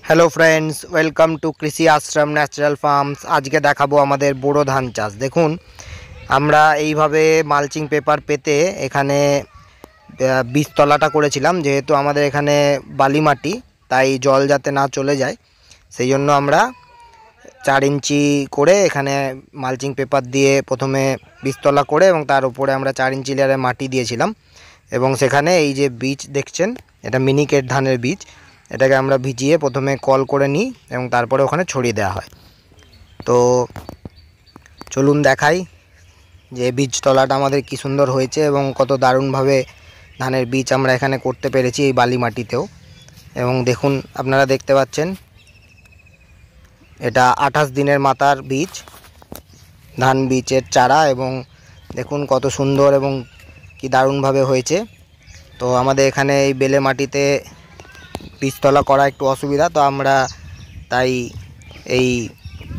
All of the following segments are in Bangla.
हेलो फ्रेंड्स वेलकम टू कृषि आश्रम ন্যাচারাল ফার্মস। आज के দেখাবো আমাদের বোরো ধান চাষ। দেখুন আমরা এইভাবে মালচিং পেপার পেতে এখানে বীজতলাটা করেছিলাম। যেহেতু আমাদের এখানে বালি মাটি, তাই জল যাতে না চলে যায় সেই জন্য আমরা 4 ইঞ্চি করে এখানে মালচিং পেপার দিয়ে প্রথমে বীজতলা করে এবং তার উপরে আমরা 4 ইঞ্চি লেয়ারে মাটি দিয়েছিলাম। এবং সেখানে এই যে বীজ দেখছেন, এটা মিনিকেট ধানের বীজ। এটাকে আমরা ভিজিয়ে প্রথমে কল করে নিই এবং তারপরে ওখানে ছড়িয়ে দেওয়া হয়। তো চলুন দেখাই যে বীজতলাটা আমাদের কি সুন্দর হয়েছে এবং কত দারুণভাবে ধানের বীজ আমরা এখানে করতে পেরেছি এই বালি মাটিতেও। এবং দেখুন, আপনারা দেখতে পাচ্ছেন এটা 28 দিনের মাথার বীজ, ধান বীজের চারা। এবং দেখুন কত সুন্দর এবং কি দারুণভাবে হয়েছে। তো আমাদের এখানে এই বেলে মাটিতে বীজতলা করা একটু অসুবিধা, তো আমরা তাই এই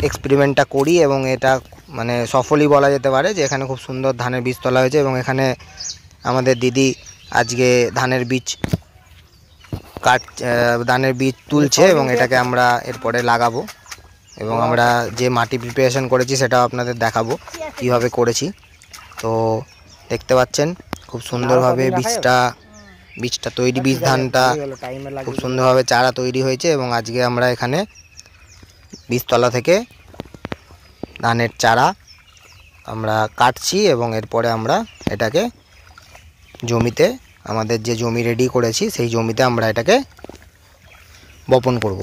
এক্সপেরিমেন্টটা করি এবং এটা মানে সফলই বলা যেতে পারে যে এখানে খুব সুন্দর ধানের বীজতলা হয়েছে। এবং এখানে আমাদের দিদি আজকে ধানের বীজ তুলছে এবং এটাকে আমরা এরপরে লাগাবো। এবং আমরা যে মাটি প্রিপারেশন করেছি সেটাও আপনাদের দেখাবো কীভাবে করেছি। তো দেখতে পাচ্ছেন খুব সুন্দরভাবে বীজটা তৈরি, বীজ ধানটা খুব সুন্দরভাবে চারা তৈরি হয়েছে। এবং আজকে আমরা এখানে বীজতলা থেকে ধানের চারা আমরা কাটছি এবং এরপরে আমরা এটাকে জমিতে, আমাদের যে জমি রেডি করেছি সেই জমিতে আমরা এটাকে বপন করব।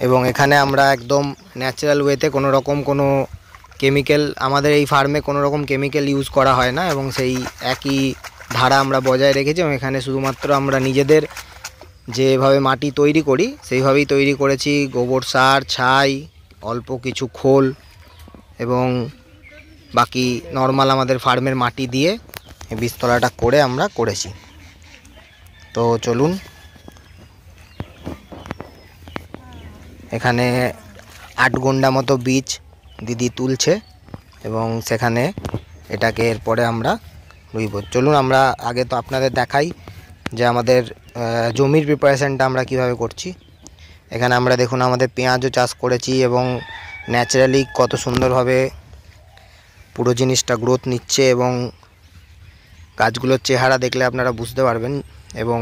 এবং এখানে আমরা একদম ন্যাচারাল ওয়েতে কোনো রকম কোনো কেমিক্যাল, আমাদের এই ফার্মে কোনো রকম কেমিক্যাল ইউজ করা হয় না এবং সেই একই ধারা আমরা বজায় রেখেছি। এবং এখানে শুধুমাত্র আমরা নিজেদের যেভাবে মাটি তৈরি করি সেইভাবেই তৈরি করেছি। গোবর সার, ছাই, অল্প কিছু খোল এবং বাকি নর্মাল আমাদের ফার্মের মাটি দিয়ে এই বীজতলাটা করে আমরা করেছি। তো চলুন, এখানে 8 গুন্ডা মতো বীজ দিদি তুলছে এবং সেখানে এটাকে এরপরে আমরা রুইব। চলুন আমরা আগে তো আপনাদের দেখাই যে আমাদের জমির প্রিপারেশনটা আমরা কিভাবে করছি। এখানে আমরা দেখুন আমাদের পেঁয়াজও চাষ করেছি এবং ন্যাচারালি কত সুন্দরভাবে পুরো জিনিসটা গ্রোথ নিচ্ছে এবং গাছগুলোর চেহারা দেখলে আপনারা বুঝতে পারবেন। এবং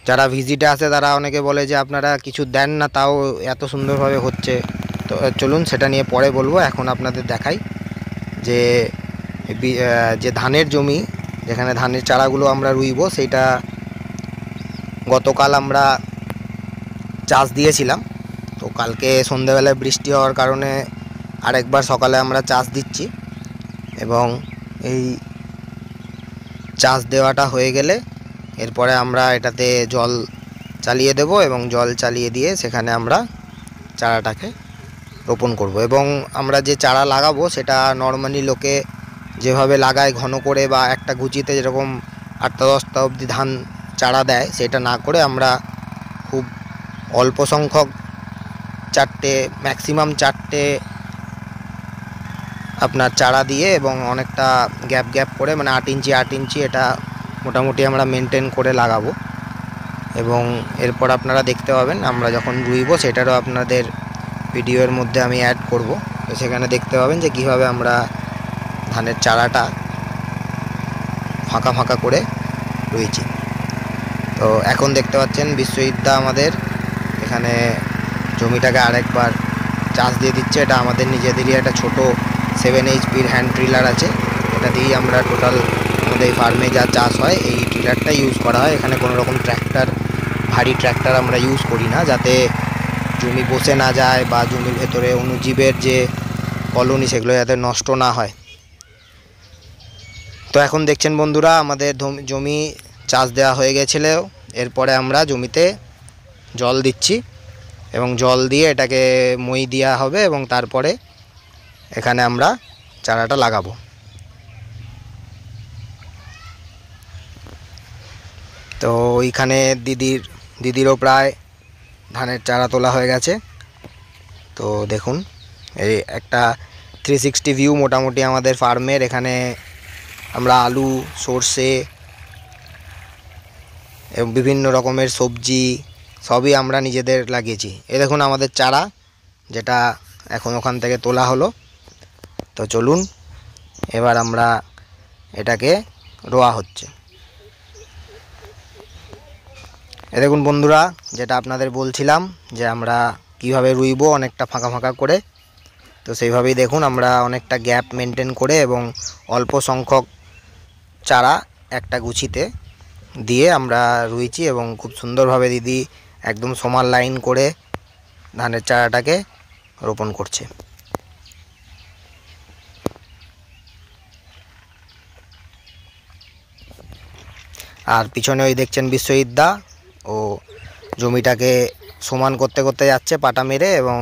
যারা ভিজিটে আসে তারা অনেকে বলে যে আপনারা কিছু দেন না, তাও এত সুন্দরভাবে হচ্ছে। তো চলুন সেটা নিয়ে পরে বলবো। এখন আপনাদের দেখাই যে ধানের জমি, যেখানে ধানের চারাগুলো আমরা রুইব, সেইটা গতকাল আমরা চাষ দিয়েছিলাম। তো কালকে সন্ধ্যেবেলায় বৃষ্টি হওয়ার কারণে আরেকবার সকালে আমরা চাষ দিচ্ছি। এবং এই চাষ দেওয়াটা হয়ে গেলে এরপরে আমরা এটাতে জল চালিয়ে দেব এবং জল চালিয়ে দিয়ে সেখানে আমরা চারাটাকে রোপণ করব। এবং আমরা যে চারা লাগাবো সেটা নর্মালি লোকে যেভাবে লাগায় ঘন করে বা একটা গুচিতে যেরকম 8টা-10টা অবধি ধান চারা দেয়, সেটা না করে আমরা খুব অল্প সংখ্যক 4টে, ম্যাক্সিমাম 4টে আপনার চারা দিয়ে এবং অনেকটা গ্যাপ করে, মানে 8 ইঞ্চি 8 ইঞ্চি এটা মোটামুটি আমরা মেনটেন করে লাগাবো। এবং এরপর আপনারা দেখতে পাবেন আমরা যখন রুইব সেটারও আপনাদের ভিডিওর মধ্যে আমি অ্যাড করব। তো সেখানে দেখতে পাবেন যে কীভাবে আমরা ধানের চারাটা ফাঁকা করে রুইছি। তো এখন দেখতে পাচ্ছেন বিশ্বজিৎদা আমাদের এখানে জমিটাকে আরেকবার চাষ দিয়ে দিচ্ছে। এটা আমাদের নিজেদেরই একটা ছোট 7 HP হ্যান্ড ট্রিলার আছে। এটা দিয়েই আমরা টোটাল আমাদের এই ফার্মে যা চাষ হয় এই ট্রিলারটা ইউজ করা হয়। এখানে কোনো রকম ভারী ট্র্যাক্টর আমরা ইউজ করি না, যাতে জমি বসে না যায় বা জমির ভেতরে অণুজীবের যে কলোনি সেগুলো যাতে নষ্ট না হয়। তো এখন দেখছেন বন্ধুরা আমাদের জমি চাষ দেওয়া হয়ে গেছিল। এরপরে আমরা জমিতে জল দিচ্ছি এবং জল দিয়ে এটাকে মই দেওয়া হবে এবং তারপরে এখানে আমরা চারাটা লাগাবো। তো ওইখানে দিদিরও প্রায় ধানের চারা তোলা হয়ে গেছে। তো দেখুন এই একটা 360 ভিউ মোটামুটি আমাদের ফার্মের। এখানে আমরা আলু, সর্ষে এবং বিভিন্ন রকমের সবজি সবই আমরা নিজেদের লাগিয়েছি। এই দেখুন আমাদের চারা, যেটা এখন ওখান থেকে তোলা হলো। তো চলুন এবার আমরা এটাকে রোয়া হচ্ছে। এ দেখুন বন্ধুরা, যেটা আপনাদের বলছিলাম যে আমরা কিভাবে রুইব অনেকটা ফাঁকা ফাঁকা করে। তো সেইভাবেই দেখুন আমরা অনেকটা গ্যাপ মেনটেন করে এবং অল্প সংখ্যক চারা একটা গুছিতে দিয়ে আমরা রুইছি এবং খুব সুন্দরভাবে দিদি একদম সমান লাইন করে ধানের চারাটাকে রোপণ করছে। আর পিছনে ওই দেখছেন বিশ্বজিৎ দা ও জমিটাকে সমান করতে করতে যাচ্ছে পাটা মেরে, এবং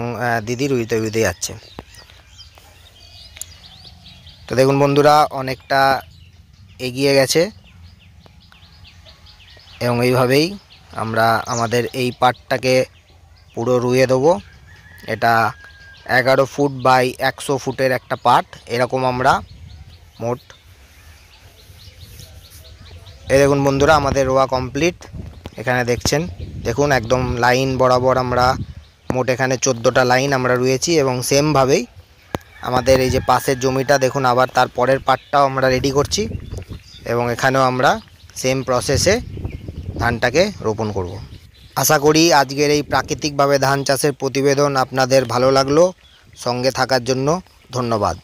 দিদি রুইতে রুইতে যাচ্ছে। তো দেখুন বন্ধুরা অনেকটা এগিয়ে গেছে এবং এইভাবেই আমরা আমাদের এই পাটটাকে পুরো রুইয়ে দেবো। এটা 11 ফুট বাই 100 ফুটের একটা পাট, এরকম আমরা মোট। এই দেখুন বন্ধুরা আমাদের রোয়া কমপ্লিট। এখানে দেখুন একদম লাইন বরাবর আমরা মোট এখানে 14টা লাইন আমরা রুয়েছি, এবং সেমভাবেই আমাদের এই যে পাশের জমিটা দেখুন আবার তার পরের পাটটাও আমরা রেডি করছি, এবং এখানেও আমরা সেম প্রসেসে ধানটাকে রোপণ করব। আশা করি আজকের এই প্রাকৃতিকভাবে ধান চাষের প্রতিবেদন আপনাদের ভালো লাগলো। সঙ্গে থাকার জন্য ধন্যবাদ।